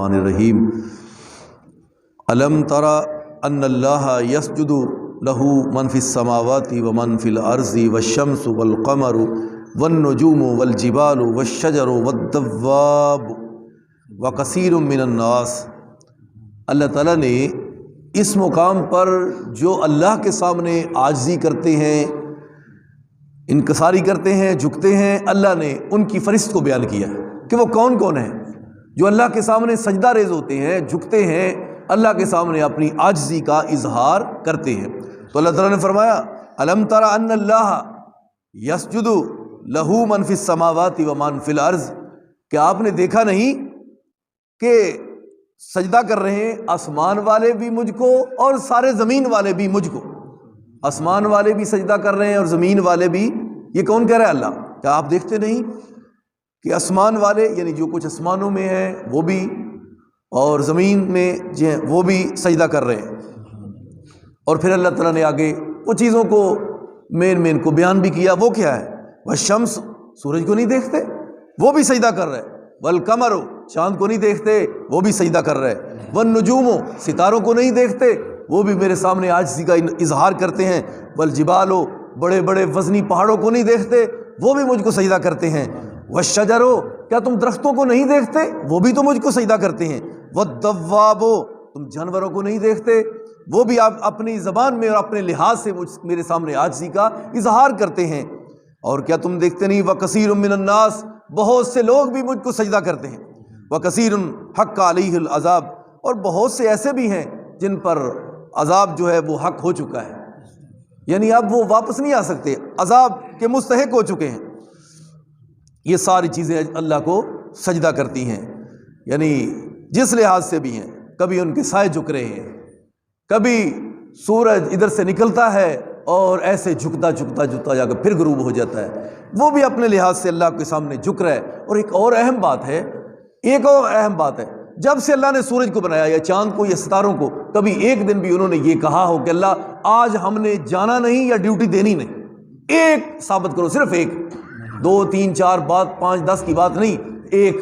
الرحمن الرحیم الم تر ان اللہ یسجد لہ من فی السماوات ومن فی الارض والشمس والقمر والنجوم والجبال والشجر والدواب وکثیر من الناس۔ اللہ تعالیٰ نے اس مقام پر جو اللہ کے سامنے عاجزی کرتے ہیں، انکساری کرتے ہیں، جھکتے ہیں، اللہ نے ان کی فہرست کو بیان کیا ہے کہ وہ کون کون ہیں جو اللہ کے سامنے سجدہ ریز ہوتے ہیں، جھکتے ہیں، اللہ کے سامنے اپنی عاجزی کا اظہار کرتے ہیں۔ تو اللہ تعالیٰ نے فرمایا الم تر ان اللہ یسجد لہ من فی السماوات ومن فی الارض، کہ آپ نے دیکھا نہیں کہ سجدہ کر رہے ہیں آسمان والے بھی مجھ کو اور سارے زمین والے بھی مجھ کو۔ آسمان والے بھی سجدہ کر رہے ہیں اور زمین والے بھی۔ یہ کون کہہ رہا ہے؟ اللہ۔ کیا آپ دیکھتے نہیں کہ آسمان والے یعنی جو کچھ آسمانوں میں ہیں وہ بھی اور زمین میں جو ہیں وہ بھی سجدہ کر رہے ہیں۔ اور پھر اللہ تعالیٰ نے آگے وہ چیزوں کو مین کو بیان بھی کیا۔ وہ کیا ہے؟ والشمس، سورج کو نہیں دیکھتے وہ بھی سجدہ کر رہے، والقمر، چاند کو نہیں دیکھتے وہ بھی سجدہ کر رہے، والنجوم، ستاروں کو نہیں دیکھتے وہ بھی میرے سامنے عاجزی کا اظہار کرتے ہیں، والجبال، بڑے بڑے وزنی پہاڑوں کو نہیں دیکھتے وہ بھی مجھ کو سجدہ کرتے ہیں، والشجر، کیا تم درختوں کو نہیں دیکھتے وہ بھی تو مجھ کو سجدہ کرتے ہیں، والدواب، تم جانوروں کو نہیں دیکھتے وہ بھی آپ اپنی زبان میں اور اپنے لحاظ سے میرے سامنے عاجزی کا اظہار کرتے ہیں۔ اور کیا تم دیکھتے نہیں وکثیر من الناس، بہت سے لوگ بھی مجھ کو سجدہ کرتے ہیں، وکثیر حق علیہ العذاب، اور بہت سے ایسے بھی ہیں جن پر عذاب جو ہے وہ حق ہو چکا ہے، یعنی اب وہ واپس نہیں آ سکتے، عذاب کے مستحق ہو چکے ہیں۔ یہ ساری چیزیں اللہ کو سجدہ کرتی ہیں، یعنی جس لحاظ سے بھی ہیں۔ کبھی ان کے سائے جھک رہے ہیں، کبھی سورج ادھر سے نکلتا ہے اور ایسے جھکتا جا کر پھر غروب ہو جاتا ہے، وہ بھی اپنے لحاظ سے اللہ کے سامنے جھک رہا ہے۔ اور ایک اور اہم بات ہے، جب سے اللہ نے سورج کو بنایا یا چاند کو یا ستاروں کو، کبھی ایک دن بھی انہوں نے یہ کہا ہو کہ اللہ آج ہم نے جانا نہیں یا ڈیوٹی دینی نہیں؟ ایک ثابت کرو، صرف ایک، 2 3 4 بات 5 10 کی بات نہیں، ایک۔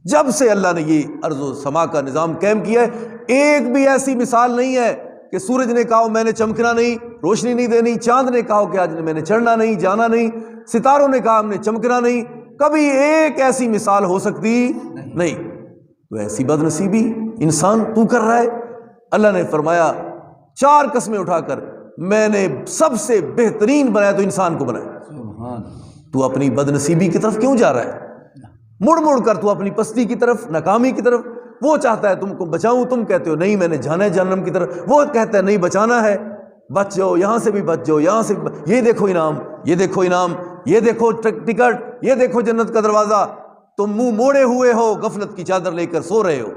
جب سے اللہ نے یہ ارض و سما کا نظام قائم کیا ہے، ایک بھی ایسی مثال نہیں ہے کہ سورج نے کہا میں نے چمکنا نہیں، روشنی نہیں دینی، چاند نے کہا کہ آج میں نے چڑھنا نہیں، جانا نہیں، ستاروں نے کہا ہم نے چمکنا نہیں، کبھی ایک ایسی مثال ہو سکتی نہیں۔ تو ایسی بد نصیبی انسان تو کر رہا ہے۔ اللہ نے فرمایا 4 قسمیں اٹھا کر میں نے سب سے بہترین بنایا تو انسان کو بنایا۔ تو اپنی بد نصیبی کی طرف کیوں جا رہا ہے؟ مڑ کر تو اپنی پستی کی طرف، ناکامی کی طرف۔ وہ چاہتا ہے تم کو بچاؤں، تم کہتے ہو نہیں میں نے جانا ہے جہنم کی طرف، وہ کہتا ہے نہیں بچانا ہے، بچ جاؤ، یہاں سے بھی بچ جاؤ، یہاں سے یہ دیکھو انعام، یہ دیکھو انعام، یہ دیکھو ٹکٹ، یہ دیکھو جنت کا دروازہ، تم منہ موڑے ہوئے ہو، غفلت کی چادر لے کر سو رہے ہو،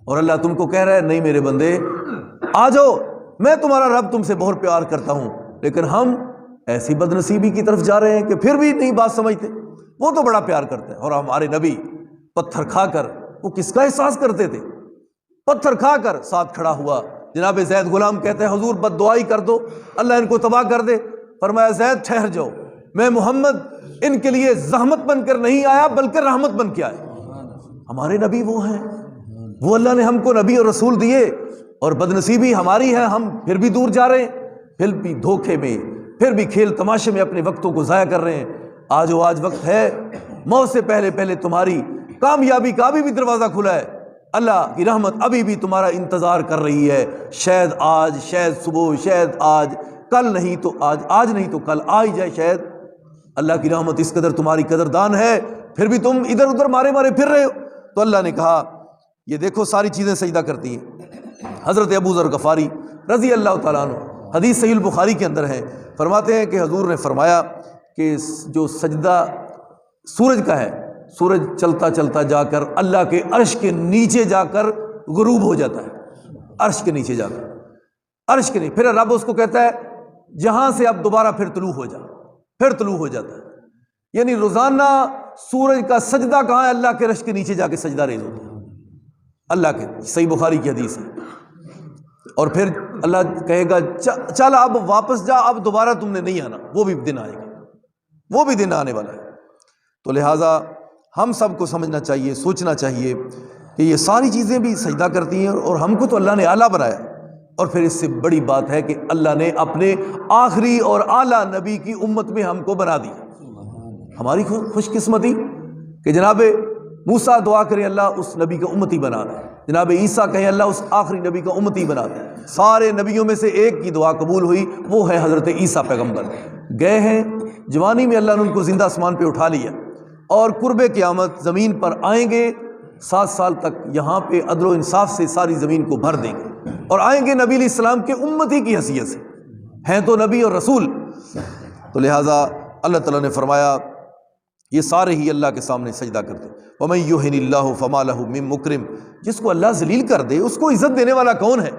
اور اللہ تم کو کہہ رہا ہے نہیں میرے بندے آ جاؤ، میں تمہارا رب تم سے بہت پیار کرتا ہوں۔ لیکن ہم ایسی بد نصیبی کی طرف جا رہے ہیں کہ پھر بھی نہیں بات سمجھتے۔ وہ تو بڑا پیار کرتا ہے، اور ہمارے نبی پتھر کھا کر وہ کس کا احساس کرتے تھے؟ پتھر کھا کر ساتھ کھڑا ہوا۔ جناب زید غلام کہتے ہیں حضور بد دعائی کر دو، اللہ ان کو تباہ کر دے۔ فرمایا زید ٹھہر جاؤ، میں محمد ان کے لیے زحمت بن کر نہیں آیا بلکہ رحمت بن کے آیا۔ ہمارے نبی وہ ہیں، وہ اللہ نے ہم کو نبی اور رسول دیے، اور بد نصیبی ہماری ہے، ہم پھر بھی دور جا رہے ہیں، پھر بھی دھوکے میں، پھر بھی کھیل تماشے میں اپنے وقتوں کو ضائع کر رہے ہیں۔ آج وقت ہے، موت سے پہلے تمہاری کامیابی کا ابھی بھی دروازہ کھلا ہے، اللہ کی رحمت ابھی بھی تمہارا انتظار کر رہی ہے، شاید آج، شاید صبح، شاید آج، کل نہیں تو آج نہیں تو کل آ ہی جائے شاید۔ اللہ کی رحمت اس قدر تمہاری قدردان ہے، پھر بھی تم ادھر ادھر مارے پھر رہے ہو۔ تو اللہ نے کہا یہ دیکھو ساری چیزیں سجدہ کرتی ہیں۔ حضرت ابو ذر غفاری رضی اللہ تعالیٰ عنہ، حدیث صحیح البخاری کے اندر ہے، فرماتے ہیں کہ حضور نے فرمایا کہ جو سجدہ سورج کا ہے، سورج چلتا جا کر اللہ کے عرش کے نیچے جا کر غروب ہو جاتا ہے، عرش کے نیچے جا کر، عرش کے نیچے، پھر رب اس کو کہتا ہے جہاں سے اب دوبارہ پھر طلوع ہو جا، پھر طلوع ہو جاتا ہے۔ یعنی روزانہ سورج کا سجدہ کہاں ہے؟ اللہ کے عرش کے نیچے جا کے سجدہ ریز ہوتا ہے، اللہ کے، صحیح بخاری کی حدیث ہے۔ اور پھر اللہ کہے گا چل اب واپس جا، اب دوبارہ تم نے نہیں آنا، وہ بھی دن آئے گا، وہ بھی دن آنے والا ہے۔ تو لہٰذا ہم سب کو سمجھنا چاہیے، سوچنا چاہیے کہ یہ ساری چیزیں بھی سجدہ کرتی ہیں، اور ہم کو تو اللہ نے اعلیٰ بنایا، اور پھر اس سے بڑی بات ہے کہ اللہ نے اپنے آخری اور اعلیٰ نبی کی امت میں ہم کو بنا دیا۔ ہماری خوش قسمتی کہ جناب موسیٰ دعا کرے اللہ اس نبی کا امتی بنا دے، جناب عیسیٰ کہے اللہ اس آخری نبی کا امتی بنا دے۔ سارے نبیوں میں سے ایک کی دعا قبول ہوئی، وہ ہے حضرت عیسیٰ پیغمبر۔ گئے ہیں جوانی میں، اللہ نے ان کو زندہ آسمان پہ اٹھا لیا، اور قرب قیامت زمین پر آئیں گے، 7 سال تک یہاں پہ عدل و انصاف سے ساری زمین کو بھر دیں گے، اور آئیں گے نبی علیہ السلام کے امتی کی حیثیت سے، ہیں تو نبی اور رسول۔ تو لہٰذا اللہ تعالیٰ نے فرمایا یہ سارے ہی اللہ کے سامنے سجدہ کرتے۔ وَمَن يُهِنِ اللَّهُ فَمَا لَهُ مِن مُكْرِم، جس کو اللہ ذلیل کر دے اس کو عزت دینے والا کون ہے؟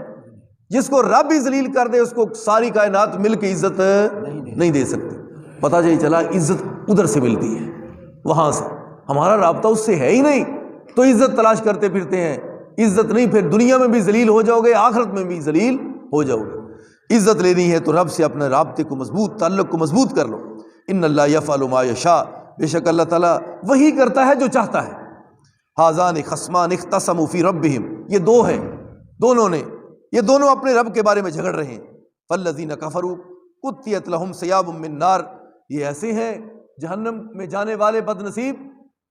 جس کو رب ہی ذلیل کر دے اس کو ساری کائنات مل کے عزت نہیں دے سکتی۔ پتہ چلا عزت ادھر سے ملتی ہے، وہاں سے، ہمارا رابطہ اس سے ہے ہی نہیں، تو عزت تلاش کرتے پھرتے ہیں۔ عزت نہیں، پھر دنیا میں بھی ذلیل ہو جاؤ گے، آخرت میں بھی ذلیل ہو جاؤ گے۔ عزت لینی ہے تو رب سے اپنے رابطے کو مضبوط، تعلق کو مضبوط کر لو۔ ان اللہ یفعل ما یشاء، بے شک اللہ تعالیٰ وہی کرتا ہے جو چاہتا ہے۔ ہذان خصمان اختصموا فی ربہم، یہ دو ہیں، یہ دونوں اپنے رب کے بارے میں جھگڑ رہے ہیں۔ فالذین کفروا قطعت لہم ثیاب من نار، یہ ایسے ہیں جہنم میں جانے والے بد نصیب،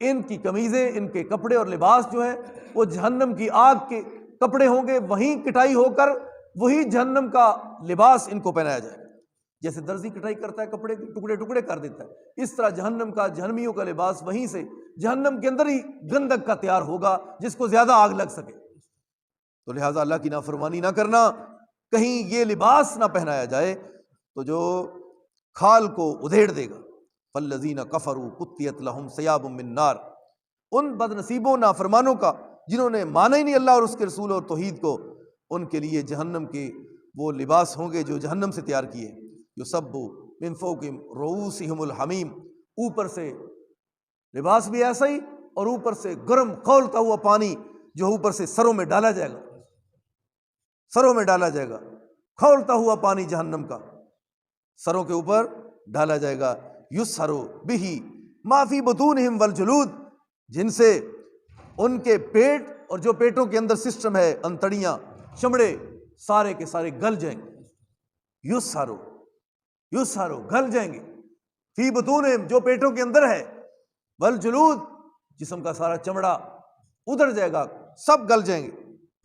ان کی قمیضیں، ان کے کپڑے اور لباس جو ہیں وہ جہنم کی آگ کے کپڑے ہوں گے، وہیں کٹائی ہو کر وہی جہنم کا لباس ان کو پہنایا جائے گا۔ جیسے درزی کٹائی کرتا ہے، کپڑے ٹکڑے ٹکڑے کر دیتا ہے، اس طرح جہنم کا، جہنمیوں کا لباس وہیں سے جہنم کے اندر ہی گندک کا تیار ہوگا جس کو زیادہ آگ لگ سکے۔ تو لہٰذا اللہ کی نافرمانی نہ کرنا، کہیں یہ لباس نہ پہنایا جائے تو جو کھال کو ادھیڑ دے گا۔ فالذین کفروا قطعت لہم ثیاب من نار، ان بد نصیبوں نافرمانوں کا جنہوں نے مانا ہی نہیں اللہ اور اس کے رسول اور توحید کو، ان کے لیے جہنم کے وہ لباس ہوں گے جو جہنم سے تیار کیے۔ یصب من فوقہم رؤوسہم الحمیم، اوپر سے لباس بھی ایسا ہی، اور اوپر سے گرم کھولتا ہوا پانی جو اوپر سے سروں میں ڈالا جائے گا، سروں میں ڈالا جائے گا، کھولتا ہوا پانی جہنم کا سروں کے اوپر ڈالا جائے گا۔ یسحر بہ ما فی بطونہم والجلود، جن سے ان کے پیٹ اور جو پیٹوں کے اندر سسٹم ہے، انتڑیاں، چمڑے، سارے کے سارے گل جائیں گے۔ یسحر گل جائیں گے، فی بطونہم جو پیٹوں کے اندر ہے، والجلود جسم کا سارا چمڑا ادھر جائے گا، سب گل جائیں گے،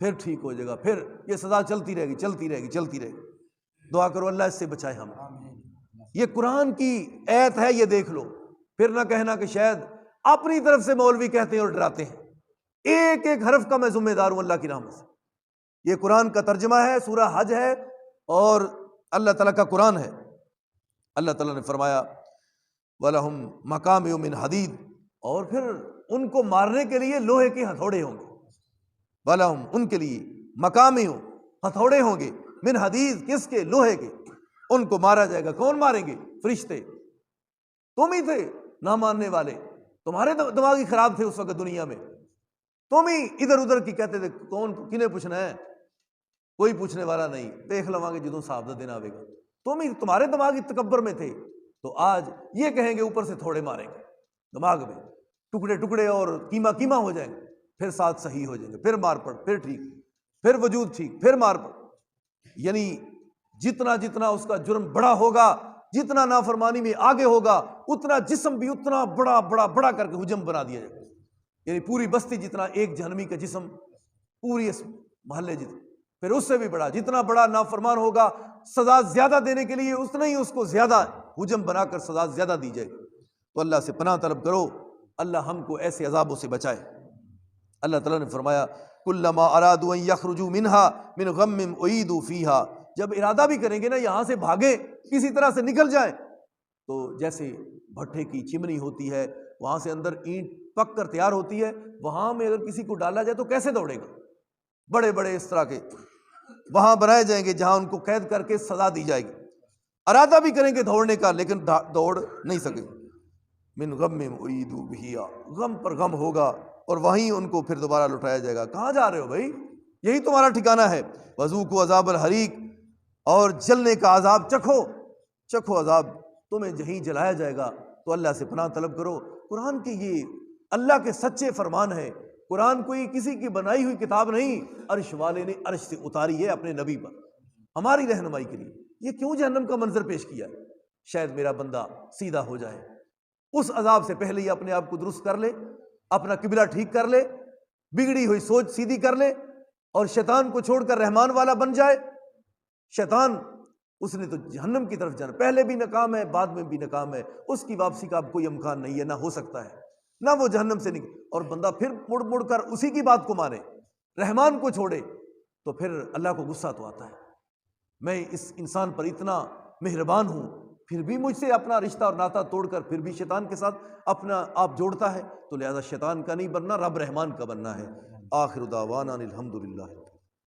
پھر ٹھیک ہو جائے گا۔ پھر یہ سزا چلتی رہے گی، چلتی رہے گی، چلتی رہے گی۔ دعا کرو اللہ اس سے بچائے ہم۔ یہ قرآن کی ایت ہے، یہ دیکھ لو، پھر نہ کہنا کہ شاید اپنی طرف سے مولوی کہتے ہیں اور ڈراتے ہیں۔ ایک ایک حرف کا میں ذمہ دار ہوں اللہ کی رحمت سے۔ یہ قرآن کا ترجمہ ہے، سورہ حج ہے، اور اللہ تعالیٰ کا قرآن ہے۔ اللہ تعالیٰ نے فرمایا وَلَهُمْ مَقَامِعُ مِنْ حَدِيدٍ، اور پھر ان کو مارنے کے لیے لوہے کے ہتھوڑے ہوں گے۔ وَلَهُمْ، ان کے لیے، مقامع، ہتھوڑے ہوں گے، من حدید، کس کے؟ لوہے کے۔ ان کو مارا جائے گا۔ کون ماریں گے؟ فرشتے۔ تم ہی تھے نہ ماننے والے، تمہارے دماغ ہی خراب تھے اس وقت دنیا میں، تم ہی ادھر ادھر کی کہتے تھے کون کنہیں پوچھنا ہے، کوئی پوچھنے والا نہیں، دیکھ لواں گے جدوں صاحب دا دن آئے گا۔ تم ہی، تمہارے دماغ ہی تکبر میں تھے، تو آج یہ کہیں گے اوپر سے تھوڑے ماریں گے، دماغ میں ٹکڑے ٹکڑے اور کیما کیما ہو جائیں گے، پھر ساتھ صحیح ہو جائیں گے، پھر مار پڑ، پھر ٹھیک، پھر وجود ٹھیک، پھر مار پڑ۔ یعنی جتنا جتنا اس کا جرم بڑا ہوگا، جتنا نافرمانی میں آگے ہوگا، اتنا جسم بھی اتنا بڑا بڑا بڑا کر کے حجم بنا دیا جائے گا۔ یعنی پوری بستی جتنا ایک جہنمی کا جسم، پوری اس محلے جتنا، پھر اس سے بھی بڑا، جتنا بڑا نافرمان ہوگا سزا زیادہ دینے کے لیے اتنا ہی اس کو زیادہ حجم بنا کر سزا زیادہ دی جائے گی۔ تو اللہ سے پناہ طلب کرو، اللہ ہم کو ایسے عذابوں سے بچائے۔ اللہ تعالیٰ نے فرمایا کلما ارادوا ان یخرجوا منها من غم اعیدوا فیها، جب ارادہ بھی کریں گے نا یہاں سے بھاگیں، کسی طرح سے نکل جائیں، تو جیسے بھٹے کی چمنی ہوتی ہے، وہاں سے اندر اینٹ پک کر تیار ہوتی ہے، وہاں میں اگر کسی کو ڈالا جائے تو کیسے دوڑے گا؟ بڑے بڑے اس طرح کے وہاں بنائے جائیں گے جہاں ان کو قید کر کے سزا دی جائے گی۔ ارادہ بھی کریں گے دوڑنے کا لیکن دوڑ نہیں سکے۔ من غم اعیدوا بہ، غم پر غم ہوگا اور وہیں ان کو پھر دوبارہ لٹایا جائے گا۔ کہاں جا رہے ہو بھائی؟ یہی تمہارا ٹھکانہ ہے۔ وذوقوا عذاب الحریق، اور جلنے کا عذاب چکھو، چکھو عذاب، تمہیں جہیں جلایا جائے گا۔ تو اللہ سے پناہ طلب کرو۔ قرآن کی یہ اللہ کے سچے فرمان ہے، قرآن کوئی کسی کی بنائی ہوئی کتاب نہیں، عرش والے نے عرش سے اتاری ہے اپنے نبی پر ہماری رہنمائی کے لیے۔ یہ کیوں جہنم کا منظر پیش کیا؟ شاید میرا بندہ سیدھا ہو جائے، اس عذاب سے پہلے ہی اپنے آپ کو درست کر لے، اپنا قبلہ ٹھیک کر لے، بگڑی ہوئی سوچ سیدھی کر لے اور شیطان کو چھوڑ کر رحمان والا بن جائے۔ شیطان اس نے تو جہنم کی طرف جانا، پہلے بھی ناکام ہے، بعد میں بھی ناکام ہے، اس کی واپسی کا اب کوئی امکان نہیں ہے، نہ ہو سکتا ہے، نہ وہ جہنم سے نکل، اور بندہ پھر مڑ مڑ کر اسی کی بات کو مانے، رحمان کو چھوڑے، تو پھر اللہ کو غصہ تو آتا ہے، میں اس انسان پر اتنا مہربان ہوں، پھر بھی مجھ سے اپنا رشتہ اور ناتا توڑ کر پھر بھی شیطان کے ساتھ اپنا آپ جوڑتا ہے، تو لہذا شیطان کا نہیں بننا، رب رحمان کا بننا ہے۔ آخر دعوانا الحمدللہ۔